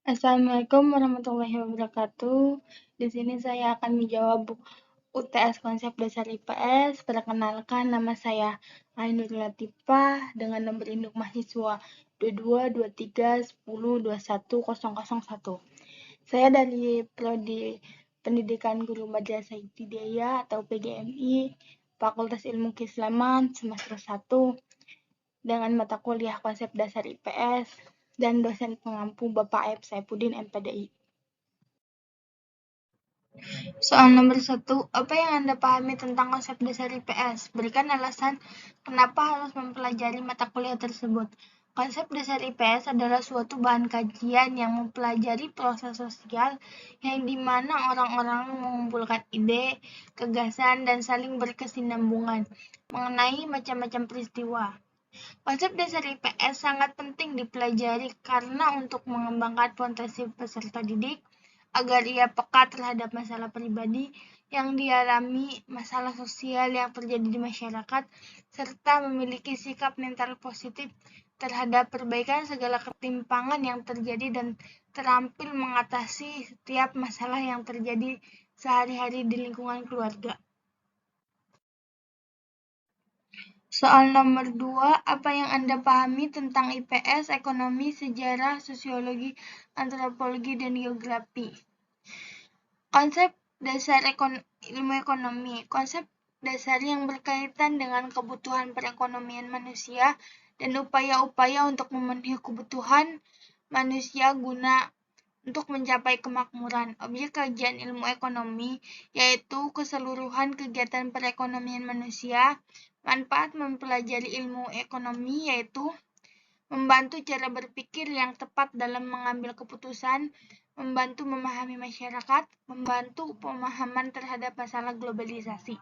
Assalamualaikum warahmatullahi wabarakatuh. Di sini saya akan menjawab UTS konsep dasar IPS. Perkenalkan, nama saya Ainur Latifah dengan nomor induk mahasiswa 2223102101. Saya dari Prodi Pendidikan Guru Madrasah Ibtidaiyah atau PGMI, Fakultas Ilmu Keislaman semester 1 dengan mata kuliah konsep dasar IPS dan dosen pengampu Bapak F. Saifuddin MPDI. Soal nomor 1, apa yang Anda pahami tentang konsep dasar IPS? Berikan alasan kenapa harus mempelajari mata kuliah tersebut. Konsep dasar IPS adalah suatu bahan kajian yang mempelajari proses sosial yang dimana orang-orang mengumpulkan ide, gagasan, dan saling berkesinambungan mengenai macam-macam peristiwa. Konsep dasar IPS sangat penting dipelajari karena untuk mengembangkan potensi peserta didik agar ia peka terhadap masalah pribadi yang dialami, masalah sosial yang terjadi di masyarakat, serta memiliki sikap mental positif terhadap perbaikan segala ketimpangan yang terjadi dan terampil mengatasi setiap masalah yang terjadi sehari-hari di lingkungan keluarga. Soal nomor 2, apa yang Anda pahami tentang IPS, ekonomi, sejarah, sosiologi, antropologi, dan geografi? Konsep dasar ilmu ekonomi. Konsep dasar yang berkaitan dengan kebutuhan perekonomian manusia dan upaya-upaya untuk memenuhi kebutuhan manusia guna untuk mencapai kemakmuran. Objek kajian ilmu ekonomi yaitu keseluruhan kegiatan perekonomian manusia. Manfaat mempelajari ilmu ekonomi yaitu membantu cara berpikir yang tepat dalam mengambil keputusan, membantu memahami masyarakat, membantu pemahaman terhadap masalah globalisasi.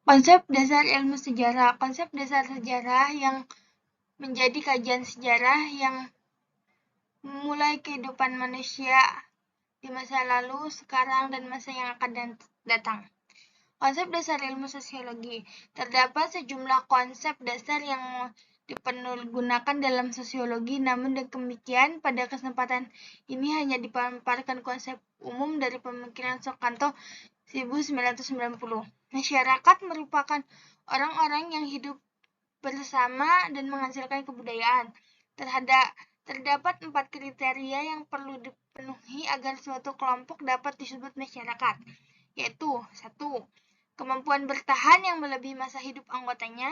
Konsep dasar ilmu sejarah. Konsep dasar sejarah yang menjadi kajian sejarah yang memulai kehidupan manusia di masa lalu, sekarang, dan masa yang akan datang. Konsep dasar ilmu sosiologi. Terdapat sejumlah konsep dasar yang dipergunakan dalam sosiologi, namun demikian pada kesempatan ini hanya dipaparkan konsep umum dari pemikiran Sukanto 1990. Masyarakat merupakan orang-orang yang hidup bersama dan menghasilkan kebudayaan. Terdapat 4 kriteria yang perlu dipenuhi agar suatu kelompok dapat disebut masyarakat, yaitu 1. Kemampuan bertahan yang melebihi masa hidup anggotanya.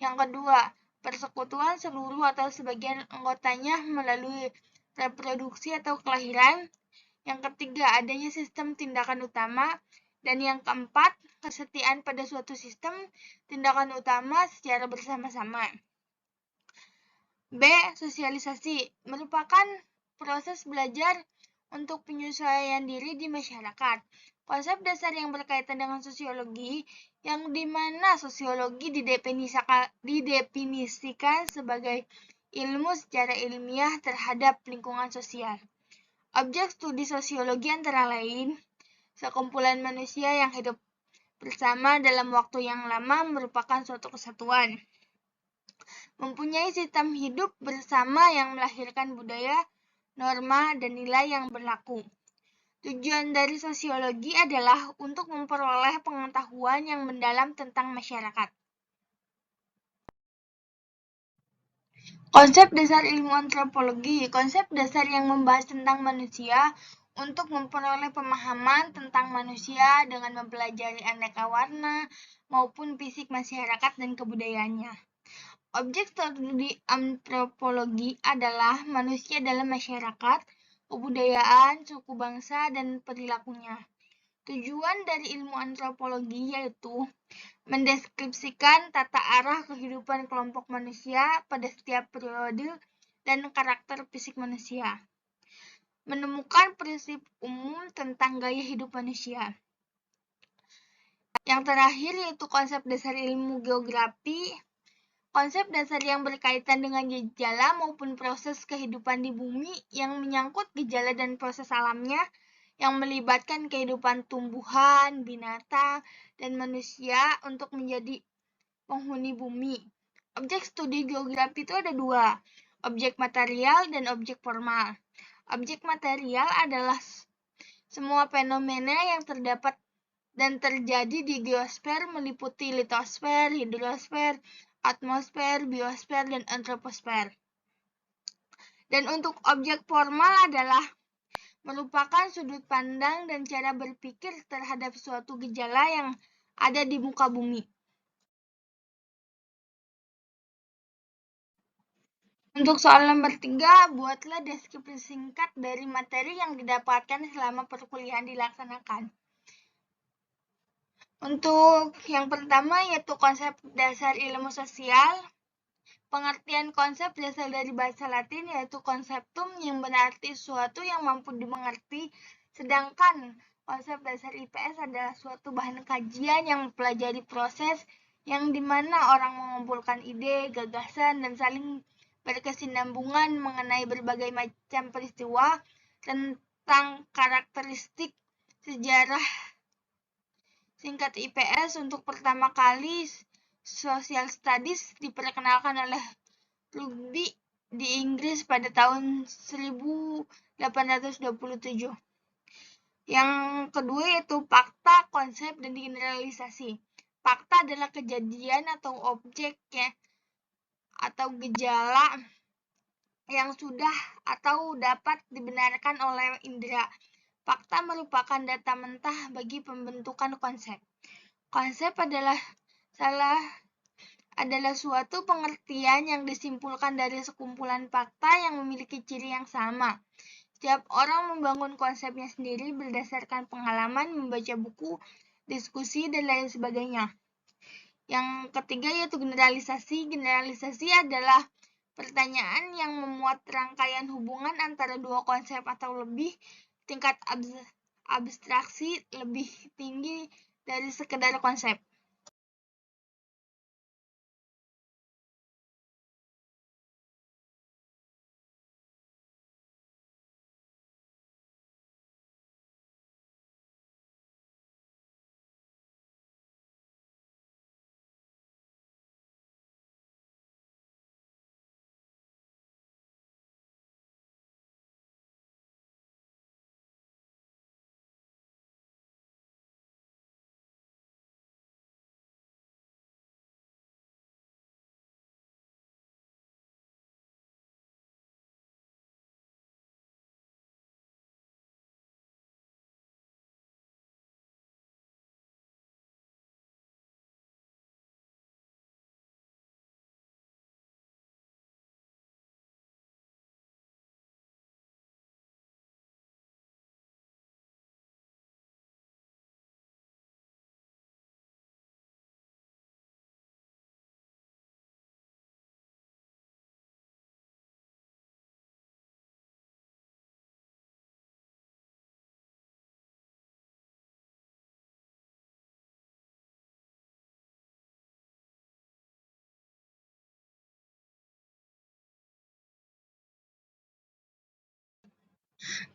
Yang kedua, persekutuan seluruh atau sebagian anggotanya melalui reproduksi atau kelahiran. Yang ketiga, adanya sistem tindakan utama. Dan yang keempat, kesetiaan pada suatu sistem tindakan utama secara bersama-sama. B. Sosialisasi merupakan proses belajar untuk penyesuaian diri di masyarakat. Konsep dasar yang berkaitan dengan sosiologi, yang dimana sosiologi didefinisikan sebagai ilmu secara ilmiah terhadap lingkungan sosial. Objek studi sosiologi antara lain, sekumpulan manusia yang hidup bersama dalam waktu yang lama merupakan suatu kesatuan. Mempunyai sistem hidup bersama yang melahirkan budaya, norma, dan nilai yang berlaku. Tujuan dari sosiologi adalah untuk memperoleh pengetahuan yang mendalam tentang masyarakat. Konsep dasar ilmu antropologi. Konsep dasar yang membahas tentang manusia untuk memperoleh pemahaman tentang manusia dengan mempelajari aneka warna maupun fisik masyarakat dan kebudayaannya. Objek studi antropologi adalah manusia dalam masyarakat, kebudayaan, suku bangsa, dan perilakunya. Tujuan dari ilmu antropologi yaitu mendeskripsikan tata arah kehidupan kelompok manusia pada setiap periode dan karakter fisik manusia. Menemukan prinsip umum tentang gaya hidup manusia. Yang terakhir yaitu konsep dasar ilmu geografi. Konsep dasar yang berkaitan dengan gejala maupun proses kehidupan di bumi yang menyangkut gejala dan proses alamnya yang melibatkan kehidupan tumbuhan, binatang, dan manusia untuk menjadi penghuni bumi. Objek studi geografi itu ada 2. objek material, dan objek formal. Objek material adalah semua fenomena yang terdapat dan terjadi di geosfer meliputi litosfer, hidrosfer, atmosfer, biosfer, dan antroposfer. Dan untuk objek formal adalah merupakan sudut pandang dan cara berpikir terhadap suatu gejala yang ada di muka bumi. Untuk soal nomor 3, buatlah deskripsi singkat dari materi yang didapatkan selama perkuliahan dilaksanakan. Untuk yang pertama yaitu konsep dasar ilmu sosial. Pengertian konsep berasal dari bahasa Latin yaitu konseptum yang berarti sesuatu yang mampu dimengerti, sedangkan konsep dasar IPS adalah suatu bahan kajian yang mempelajari proses yang dimana orang mengumpulkan ide, gagasan, dan saling berkesinambungan mengenai berbagai macam peristiwa tentang karakteristik sejarah. Singkat IPS, untuk pertama kali Social Studies diperkenalkan oleh Rugby di Inggris pada tahun 1827. Yang kedua yaitu fakta, konsep, dan generalisasi. Fakta adalah kejadian atau objek atau gejala yang sudah atau dapat dibenarkan oleh indera. Fakta merupakan data mentah bagi pembentukan konsep. Konsep adalah suatu pengertian yang disimpulkan dari sekumpulan fakta yang memiliki ciri yang sama. Setiap orang membangun konsepnya sendiri berdasarkan pengalaman, membaca buku, diskusi, dan lain sebagainya. Yang ketiga yaitu generalisasi. Generalisasi adalah pertanyaan yang memuat rangkaian hubungan antara dua konsep atau lebih. Tingkat abstraksi lebih tinggi dari sekedar konsep.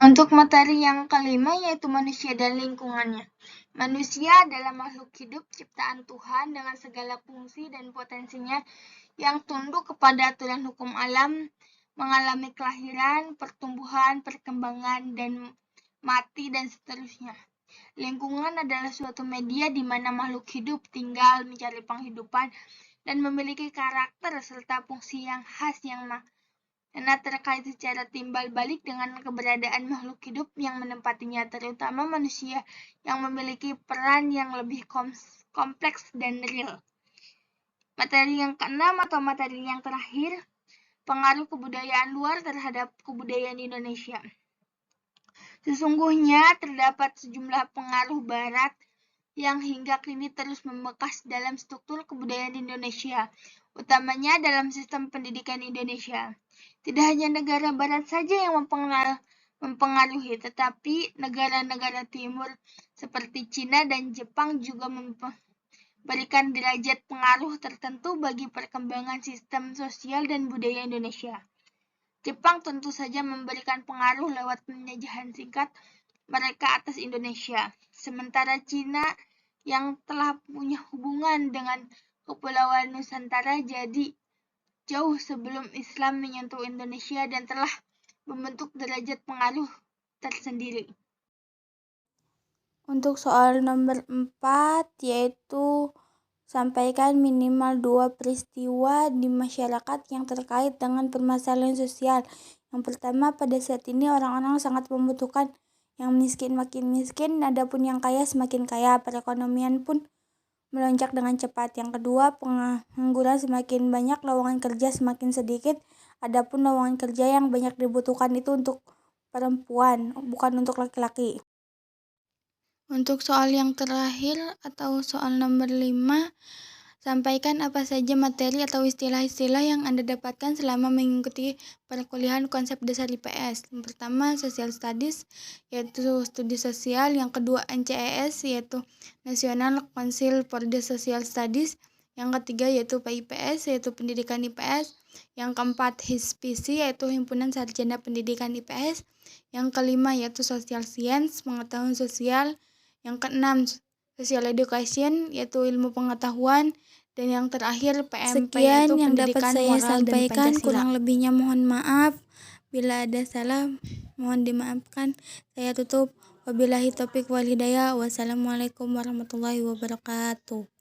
Untuk materi yang kelima yaitu manusia dan lingkungannya. Manusia adalah makhluk hidup ciptaan Tuhan dengan segala fungsi dan potensinya yang tunduk kepada aturan hukum alam, mengalami kelahiran, pertumbuhan, perkembangan, dan mati, dan seterusnya. Lingkungan adalah suatu media di mana makhluk hidup tinggal, mencari penghidupan, dan memiliki karakter serta fungsi yang khas yang karena terkait secara timbal balik dengan keberadaan makhluk hidup yang menempatinya, terutama manusia yang memiliki peran yang lebih kompleks dan real. Materi yang keenam atau materi yang terakhir, pengaruh kebudayaan luar terhadap kebudayaan Indonesia. Sesungguhnya terdapat sejumlah pengaruh barat yang hingga kini terus membekas dalam struktur kebudayaan Indonesia, utamanya dalam sistem pendidikan Indonesia. Tidak hanya negara barat saja yang mempengaruhi, tetapi negara-negara timur seperti Cina dan Jepang juga memberikan derajat pengaruh tertentu bagi perkembangan sistem sosial dan budaya Indonesia. Jepang tentu saja memberikan pengaruh lewat penjajahan singkat mereka atas Indonesia, sementara Cina yang telah punya hubungan dengan Kepulauan Nusantara jadi jauh sebelum Islam menyentuh Indonesia dan telah membentuk derajat pengaruh tersendiri. Untuk soal nomor 4, yaitu sampaikan minimal 2 peristiwa di masyarakat yang terkait dengan permasalahan sosial. Yang pertama, pada saat ini orang-orang sangat membutuhkan yang miskin makin miskin, adapun yang kaya semakin kaya. Perekonomian pun melonjak dengan cepat. Yang kedua, pengangguran semakin banyak, lowongan kerja semakin sedikit. Adapun lowongan kerja yang banyak dibutuhkan itu untuk perempuan, bukan untuk laki-laki. Untuk soal yang terakhir atau soal nomor 5, sampaikan apa saja materi atau istilah-istilah yang Anda dapatkan selama mengikuti perkuliahan konsep dasar IPS. Yang pertama, Social Studies, yaitu studi sosial. Yang kedua, NCES, yaitu National Council for the Social Studies. Yang ketiga, yaitu PIPS, yaitu Pendidikan IPS. Yang keempat, HISPC, yaitu Himpunan Sarjana Pendidikan IPS. Yang kelima, yaitu Social Science, Pengetahuan Sosial. Yang keenam, Social Education, yaitu ilmu pengetahuan. Dan yang terakhir, PMP, yaitu pendidikan moral dan Pancasila. Kurang lebihnya mohon maaf. Bila ada salah, mohon dimaafkan. Saya tutup. Wabillahi taufiq wal hidayah. Wassalamualaikum warahmatullahi wabarakatuh.